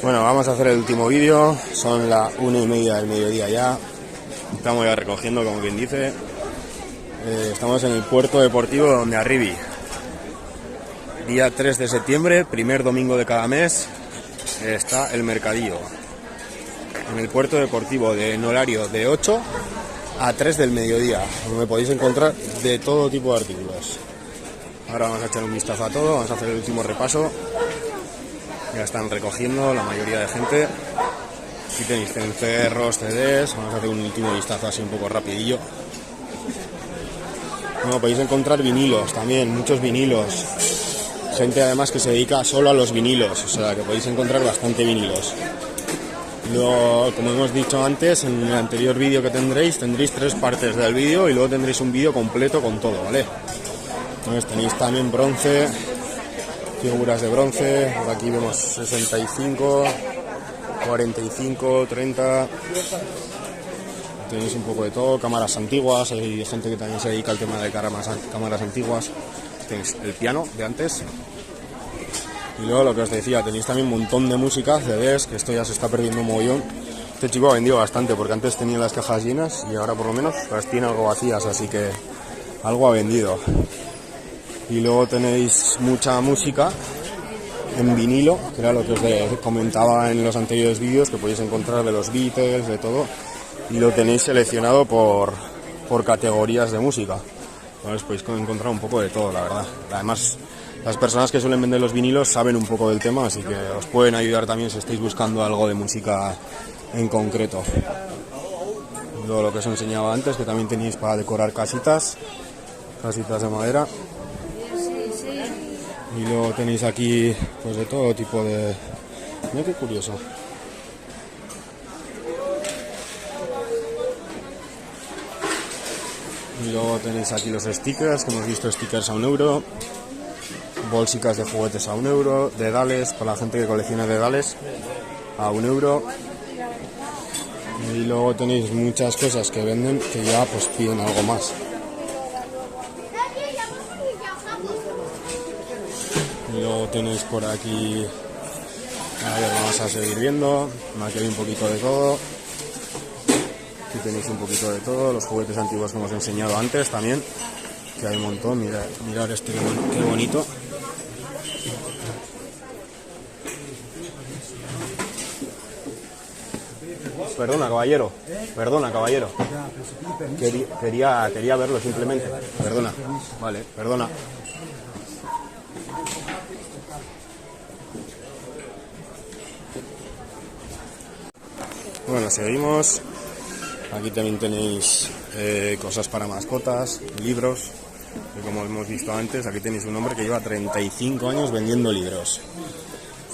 Bueno, vamos a hacer el último vídeo, son las 1:30 del mediodía ya, estamos ya recogiendo, como quien dice. Estamos en el puerto deportivo de Hondarribia. Día 3 de septiembre, primer domingo de cada mes, está el mercadillo. En el puerto deportivo en horario de 8 a 3 del mediodía, donde podéis encontrar de todo tipo de artículos. Ahora vamos a echar un vistazo a todo, vamos a hacer el último repaso. Ya están recogiendo la mayoría de gente. Aquí tenéis cencerros, CDs. Vamos a hacer un último vistazo así un poco rapidillo. Bueno, podéis encontrar vinilos también, muchos vinilos. Gente además que se dedica solo a los vinilos, o sea que podéis encontrar bastante vinilos. Luego, como hemos dicho antes, en el anterior vídeo que tendréis 3 partes del vídeo y luego tendréis un vídeo completo con todo, ¿vale? Entonces tenéis también bronce, figuras de bronce, por aquí vemos 65, 45, 30, tenéis un poco de todo, cámaras antiguas, hay gente que también se dedica al tema de cámaras antiguas, tenéis el piano de antes, y luego lo que os decía, tenéis también un montón de música, CDs, que esto ya se está perdiendo un mogollón. Este chico ha vendido bastante, porque antes tenía las cajas llenas y ahora por lo menos las tiene algo vacías, así que algo ha vendido. Y luego tenéis mucha música en vinilo, que era lo que os comentaba en los anteriores vídeos, que podéis encontrar de los Beatles, de todo, y lo tenéis seleccionado por categorías de música. Entonces podéis encontrar un poco de todo, la verdad. Además, las personas que suelen vender los vinilos saben un poco del tema, así que os pueden ayudar también si estáis buscando algo de música en concreto. Y luego lo que os enseñaba antes, que también tenéis para decorar casitas de madera. Y luego tenéis aquí pues de todo tipo de... Mira qué curioso. Y luego tenéis aquí los stickers, que hemos visto stickers a €1, bolsicas de juguetes a €1, dedales, para la gente que colecciona dedales, a €1. Y luego tenéis muchas cosas que venden que ya pues piden algo más. Y luego tenéis por aquí, a ver, vamos a seguir viendo, aquí hay un poquito de todo, aquí tenéis un poquito de todo, los juguetes antiguos que hemos enseñado antes también, que hay un montón, mirad este qué bonito. Perdona caballero, quería verlo simplemente, perdona, vale, perdona. Bueno, seguimos. Aquí también tenéis cosas para mascotas, libros. Y como hemos visto antes, aquí tenéis un hombre que lleva 35 años vendiendo libros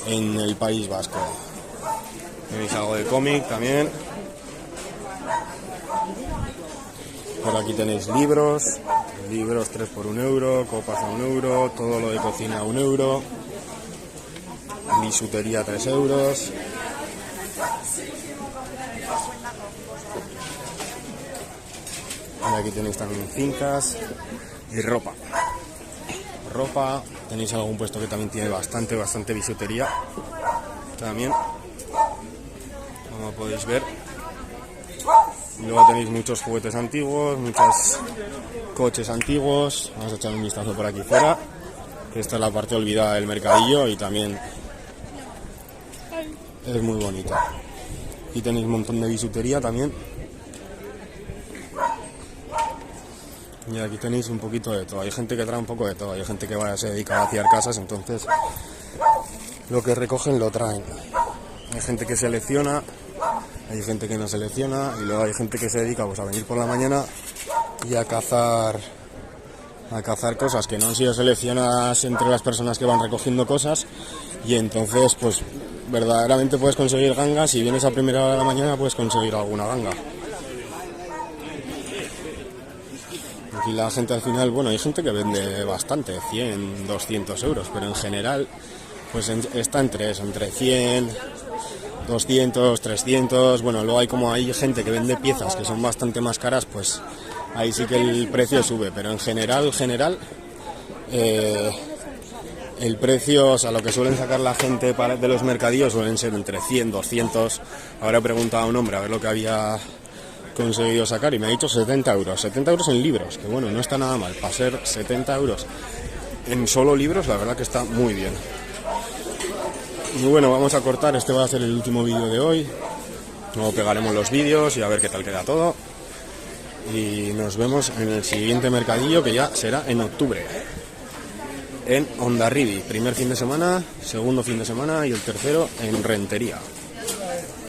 en el País Vasco. Tenéis algo de cómic también. Por aquí tenéis libros 3 por €1, copas a €1, todo lo de cocina a €1, bisutería a €3. Y aquí tenéis también fincas y ropa, tenéis algún puesto que también tiene bastante bisutería también, como podéis ver. Y luego tenéis muchos juguetes antiguos, muchos coches antiguos. Vamos a echar un vistazo por aquí fuera, que esta es la parte olvidada del mercadillo y también es muy bonita. Aquí tenéis un montón de bisutería también. Y aquí tenéis un poquito de todo. Hay gente que trae un poco de todo. Hay gente que se dedica a vaciar casas, entonces lo que recogen lo traen. Hay gente que selecciona, hay gente que no selecciona, y luego hay gente que se dedica pues a venir por la mañana y a cazar cosas que no han sido seleccionadas entre las personas que van recogiendo cosas, y entonces pues verdaderamente puedes conseguir gangas. Si vienes a primera hora de la mañana puedes conseguir alguna ganga. Aquí la gente al final, bueno, hay gente que vende bastante, 100, 200 euros, pero en general pues está entre 100, 200, 300, bueno, luego hay gente que vende piezas que son bastante más caras, pues ahí sí que el precio sube, pero en general el precio, o sea, lo que suelen sacar la gente de los mercadillos suelen ser entre 100, 200. Ahora he preguntado a un hombre a ver lo que había conseguido sacar y me ha dicho 70 euros. 70 euros en libros, que bueno, no está nada mal. Para ser 70 euros en solo libros, la verdad que está muy bien. Y bueno, vamos a cortar, este va a ser el último vídeo de hoy. Luego pegaremos los vídeos y a ver qué tal queda todo. Y nos vemos en el siguiente mercadillo, que ya será en octubre. En Hondarribia, primer fin de semana, segundo fin de semana y el tercero en Rentería.